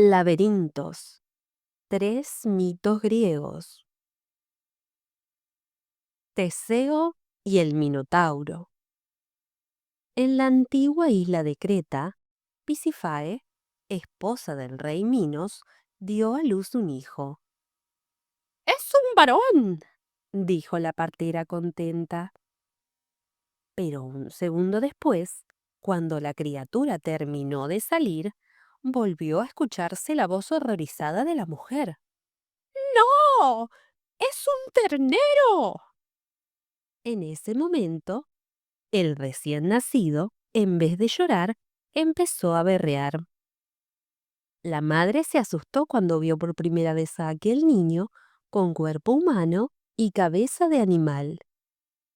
Laberintos. 3 mitos griegos. Teseo y el Minotauro. En la antigua isla de Creta, Pisifae, esposa del rey Minos, dio a luz un hijo. «¡Es un varón!», dijo la partera contenta. Pero un segundo después, cuando la criatura terminó de salir, volvió a escucharse la voz horrorizada de la mujer. «¡No! ¡Es un ternero!». En ese momento, el recién nacido, en vez de llorar, empezó a berrear. La madre se asustó cuando vio por primera vez a aquel niño con cuerpo humano y cabeza de animal.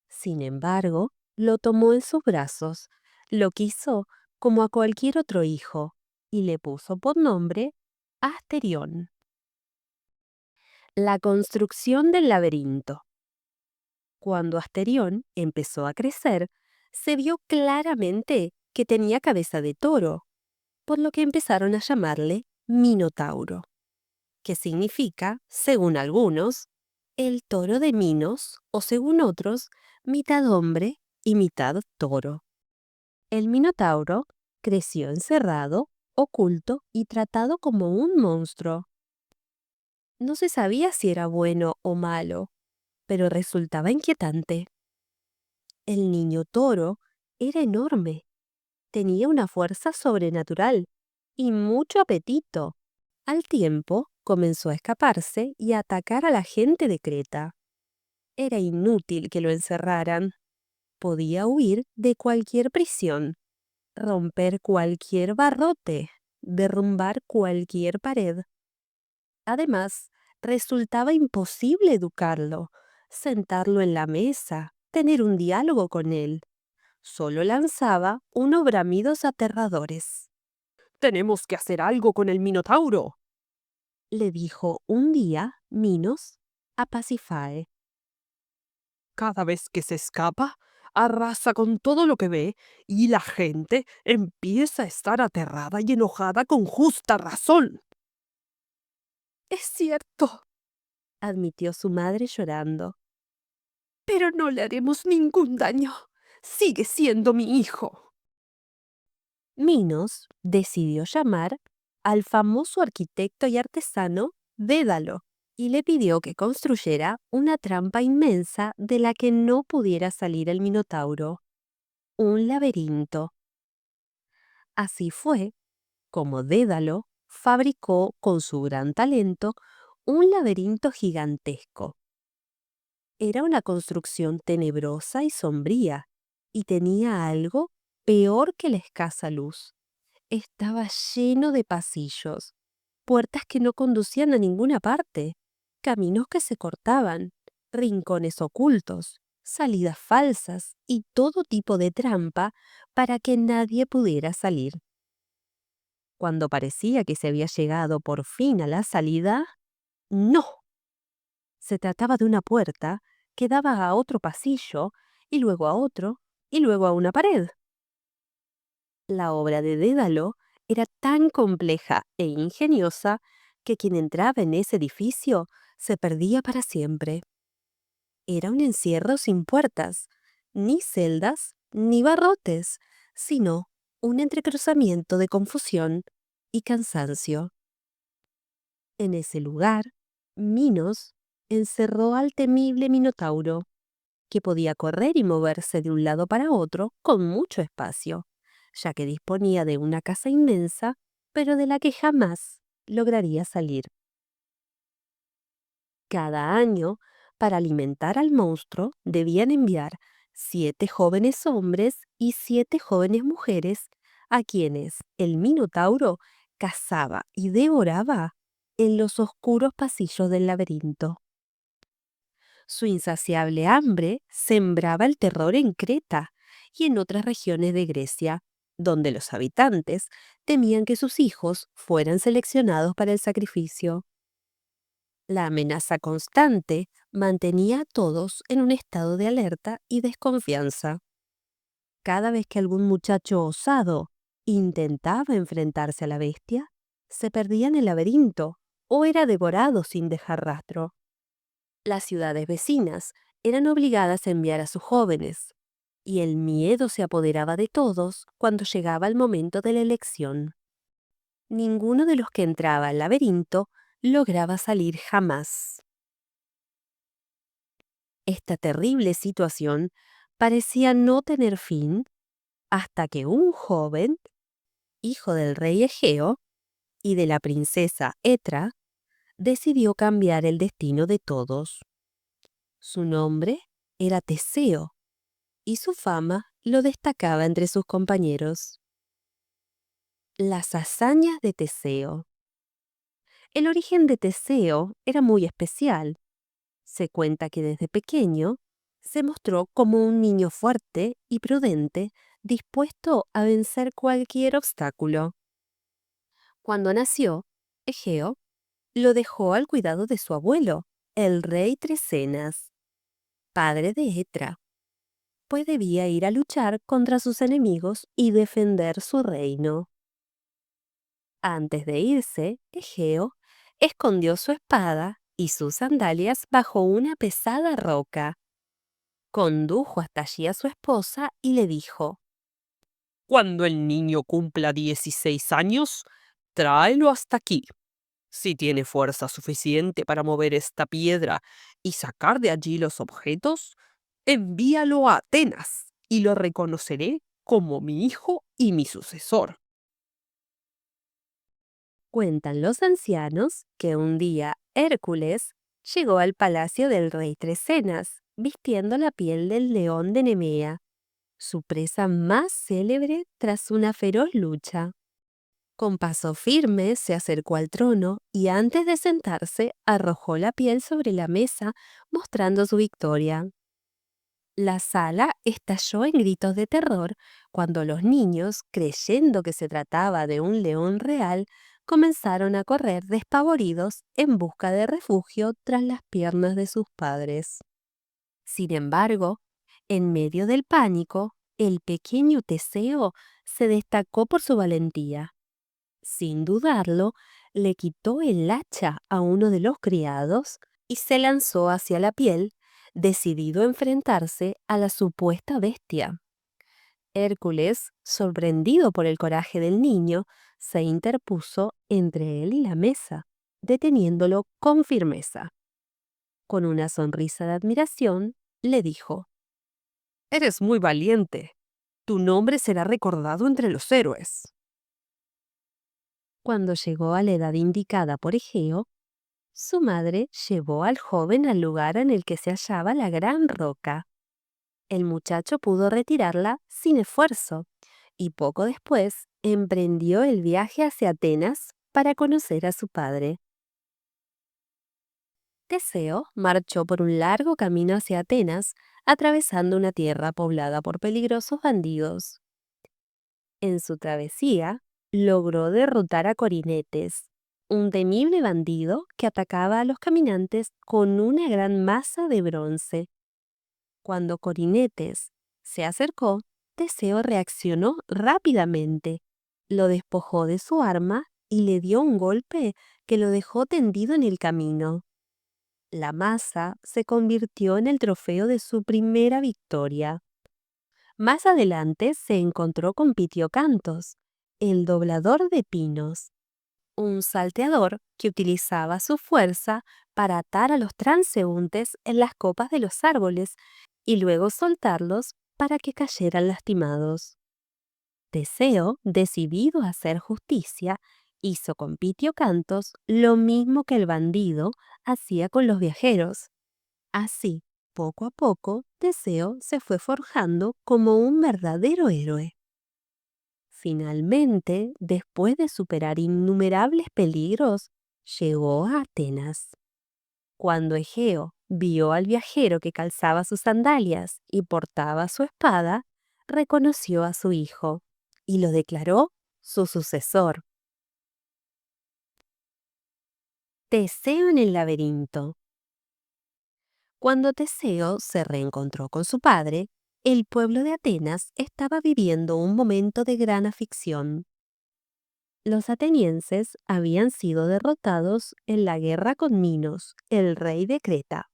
Sin embargo, lo tomó en sus brazos, lo quiso como a cualquier otro hijo y le puso por nombre Asterión. La construcción del laberinto. Cuando Asterión empezó a crecer, se vio claramente que tenía cabeza de toro, por lo que empezaron a llamarle Minotauro, que significa, según algunos, el toro de Minos, o según otros, mitad hombre y mitad toro. El Minotauro creció encerrado, oculto y tratado como un monstruo. No se sabía si era bueno o malo, pero resultaba inquietante. El niño toro era enorme, tenía una fuerza sobrenatural y mucho apetito. Al tiempo, comenzó a escaparse y a atacar a la gente de Creta. Era inútil que lo encerraran. Podía huir de cualquier prisión, romper cualquier barrote, derrumbar cualquier pared. Además, resultaba imposible educarlo, sentarlo en la mesa, tener un diálogo con él. Solo lanzaba unos bramidos aterradores. «Tenemos que hacer algo con el Minotauro», le dijo un día Minos a Pasifae. «Cada vez que se escapa, arrasa con todo lo que ve y la gente empieza a estar aterrada y enojada con justa razón». «Es cierto», admitió su madre llorando. «Pero no le haremos ningún daño. Sigue siendo mi hijo». Minos decidió llamar al famoso arquitecto y artesano Dédalo y le pidió que construyera una trampa inmensa de la que no pudiera salir el Minotauro, un laberinto. Así fue como Dédalo fabricó con su gran talento un laberinto gigantesco. Era una construcción tenebrosa y sombría, y tenía algo peor que la escasa luz. Estaba lleno de pasillos, puertas que no conducían a ninguna parte, caminos que se cortaban, rincones ocultos, salidas falsas y todo tipo de trampa para que nadie pudiera salir. Cuando parecía que se había llegado por fin a la salida, ¡no! Se trataba de una puerta que daba a otro pasillo, y luego a otro, y luego a una pared. La obra de Dédalo era tan compleja e ingeniosa que quien entraba en ese edificio se perdía para siempre. Era un encierro sin puertas, ni celdas, ni barrotes, sino un entrecruzamiento de confusión y cansancio. En ese lugar, Minos encerró al temible Minotauro, que podía correr y moverse de un lado para otro con mucho espacio, ya que disponía de una casa inmensa, pero de la que jamás lograría salir. Cada año, para alimentar al monstruo, debían enviar 7 jóvenes hombres y 7 jóvenes mujeres, a quienes el Minotauro cazaba y devoraba en los oscuros pasillos del laberinto. Su insaciable hambre sembraba el terror en Creta y en otras regiones de Grecia, donde los habitantes temían que sus hijos fueran seleccionados para el sacrificio. La amenaza constante mantenía a todos en un estado de alerta y desconfianza. Cada vez que algún muchacho osado intentaba enfrentarse a la bestia, se perdía en el laberinto o era devorado sin dejar rastro. Las ciudades vecinas eran obligadas a enviar a sus jóvenes, y el miedo se apoderaba de todos cuando llegaba el momento de la elección. Ninguno de los que entraba al laberinto lograba salir jamás. Esta terrible situación parecía no tener fin hasta que un joven, hijo del rey Egeo y de la princesa Etra, decidió cambiar el destino de todos. Su nombre era Teseo, y su fama lo destacaba entre sus compañeros. Las hazañas de Teseo. El origen de Teseo era muy especial. Se cuenta que desde pequeño se mostró como un niño fuerte y prudente, dispuesto a vencer cualquier obstáculo. Cuando nació, Egeo lo dejó al cuidado de su abuelo, el rey Tresenas, padre de Etra, pues debía ir a luchar contra sus enemigos y defender su reino. Antes de irse, Egeo escondió su espada y sus sandalias bajo una pesada roca. Condujo hasta allí a su esposa y le dijo: Cuando el niño cumpla 16 años, tráelo hasta aquí. Si tiene fuerza suficiente para mover esta piedra y sacar de allí los objetos, envíalo a Atenas y lo reconoceré como mi hijo y mi sucesor. Cuentan los ancianos que un día Hércules llegó al palacio del rey Tresenas, vistiendo la piel del león de Nemea, su presa más célebre tras una feroz lucha. Con paso firme se acercó al trono y antes de sentarse arrojó la piel sobre la mesa, mostrando su victoria. La sala estalló en gritos de terror cuando los niños, creyendo que se trataba de un león real, comenzaron a correr despavoridos en busca de refugio tras las piernas de sus padres. Sin embargo, en medio del pánico, el pequeño Teseo se destacó por su valentía. Sin dudarlo, le quitó el hacha a uno de los criados y se lanzó hacia la piel, decidido a enfrentarse a la supuesta bestia. Hércules, sorprendido por el coraje del niño, se interpuso entre él y la mesa, deteniéndolo con firmeza. Con una sonrisa de admiración, le dijo: Eres muy valiente. Tu nombre será recordado entre los héroes. Cuando llegó a la edad indicada por Egeo, su madre llevó al joven al lugar en el que se hallaba la gran roca. El muchacho pudo retirarla sin esfuerzo y poco después emprendió el viaje hacia Atenas para conocer a su padre. Teseo marchó por un largo camino hacia Atenas, atravesando una tierra poblada por peligrosos bandidos. En su travesía, logró derrotar a Corinetes, un temible bandido que atacaba a los caminantes con una gran masa de bronce. Cuando Corinetes se acercó, Teseo reaccionó rápidamente, lo despojó de su arma y le dio un golpe que lo dejó tendido en el camino. La masa se convirtió en el trofeo de su primera victoria. Más adelante se encontró con Pitiocantos, el doblador de pinos, un salteador que utilizaba su fuerza para atar a los transeúntes en las copas de los árboles y luego soltarlos para que cayeran lastimados. Teseo, decidido a hacer justicia, hizo con Pitiocantos lo mismo que el bandido hacía con los viajeros. Así, poco a poco, Teseo se fue forjando como un verdadero héroe. Finalmente, después de superar innumerables peligros, llegó a Atenas. Cuando Egeo vio al viajero que calzaba sus sandalias y portaba su espada, reconoció a su hijo y lo declaró su sucesor. Teseo en el laberinto. Cuando Teseo se reencontró con su padre, el pueblo de Atenas estaba viviendo un momento de gran aflicción. Los atenienses habían sido derrotados en la guerra con Minos, el rey de Creta,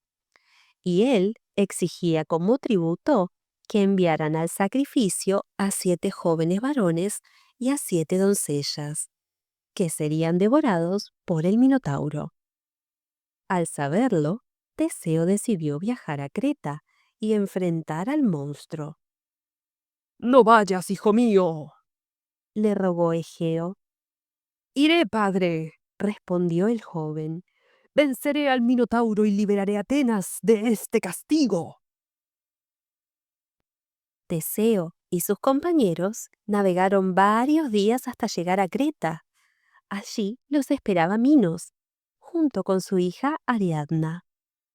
y él exigía como tributo que enviaran al sacrificio a 7 jóvenes varones y a 7 doncellas, que serían devorados por el Minotauro. Al saberlo, Teseo decidió viajar a Creta y enfrentar al monstruo. No vayas, hijo mío. Le rogó Egeo. Iré, padre. Respondió el joven. Venceré al Minotauro y liberaré a Atenas de este castigo. Teseo y sus compañeros navegaron varios días hasta llegar a Creta. Allí los esperaba Minos, junto con su hija Ariadna,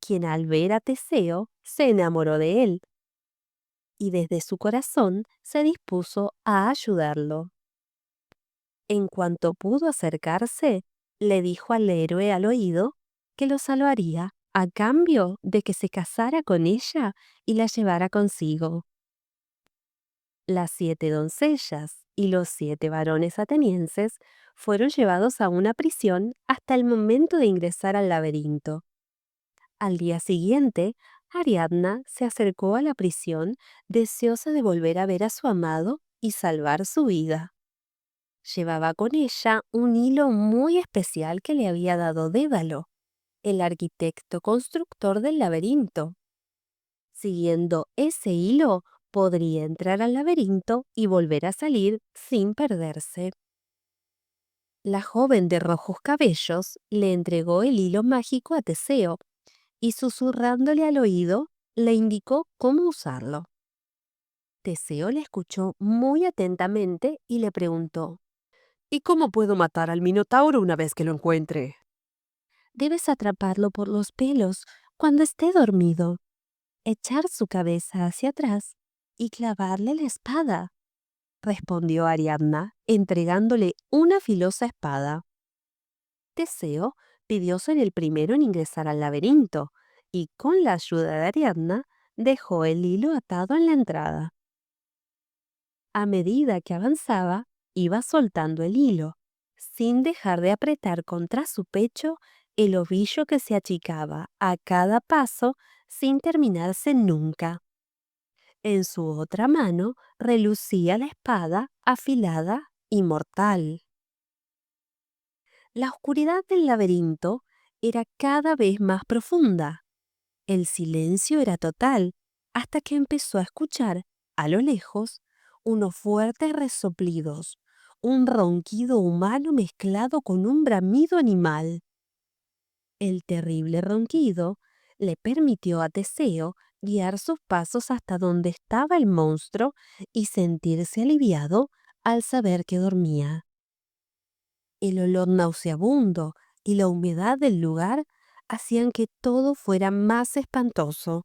quien al ver a Teseo se enamoró de él y desde su corazón se dispuso a ayudarlo. En cuanto pudo acercarse, le dijo al héroe al oído que lo salvaría a cambio de que se casara con ella y la llevara consigo. Las 7 doncellas y los 7 varones atenienses fueron llevados a una prisión hasta el momento de ingresar al laberinto. Al día siguiente, Ariadna se acercó a la prisión deseosa de volver a ver a su amado y salvar su vida. Llevaba con ella un hilo muy especial que le había dado Dédalo, el arquitecto constructor del laberinto. Siguiendo ese hilo, podría entrar al laberinto y volver a salir sin perderse. La joven de rojos cabellos le entregó el hilo mágico a Teseo y susurrándole al oído, le indicó cómo usarlo. Teseo le escuchó muy atentamente y le preguntó: ¿Y cómo puedo matar al Minotauro una vez que lo encuentre? Debes atraparlo por los pelos cuando esté dormido, echar su cabeza hacia atrás y clavarle la espada, respondió Ariadna, entregándole una filosa espada. Teseo pidió ser el primero en ingresar al laberinto y, con la ayuda de Ariadna, dejó el hilo atado en la entrada. A medida que avanzaba, iba soltando el hilo, sin dejar de apretar contra su pecho el ovillo que se achicaba a cada paso sin terminarse nunca. En su otra mano relucía la espada afilada y mortal. La oscuridad del laberinto era cada vez más profunda. El silencio era total hasta que empezó a escuchar, a lo lejos, unos fuertes resoplidos, un ronquido humano mezclado con un bramido animal. El terrible ronquido le permitió a Teseo guiar sus pasos hasta donde estaba el monstruo y sentirse aliviado al saber que dormía. El olor nauseabundo y la humedad del lugar hacían que todo fuera más espantoso.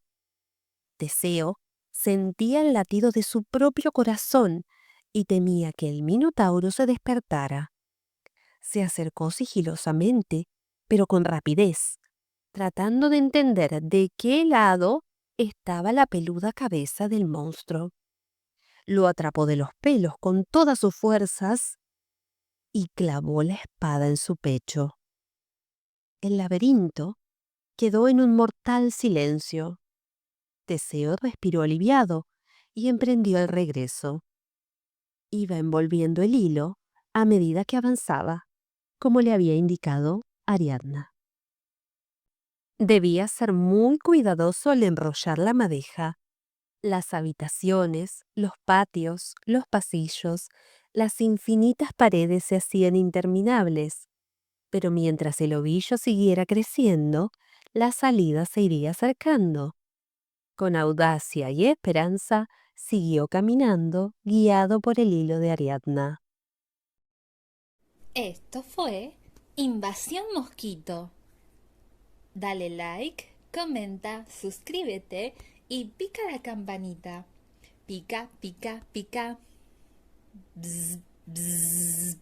Teseo sentía el latido de su propio corazón y temía que el Minotauro se despertara. Se acercó sigilosamente, pero con rapidez, tratando de entender de qué lado estaba la peluda cabeza del monstruo. Lo atrapó de los pelos con todas sus fuerzas y clavó la espada en su pecho. El laberinto quedó en un mortal silencio. Teseo respiró aliviado y emprendió el regreso. Iba envolviendo el hilo a medida que avanzaba, como le había indicado Ariadna. Debía ser muy cuidadoso al enrollar la madeja. Las habitaciones, los patios, los pasillos, las infinitas paredes se hacían interminables, pero mientras el ovillo siguiera creciendo, la salida se iría acercando. Con audacia y esperanza, siguió caminando, guiado por el hilo de Ariadna. Esto fue Invasión Mosquito. Dale like, comenta, suscríbete y pica la campanita. Pica, pica, pica. Bzz, bzz.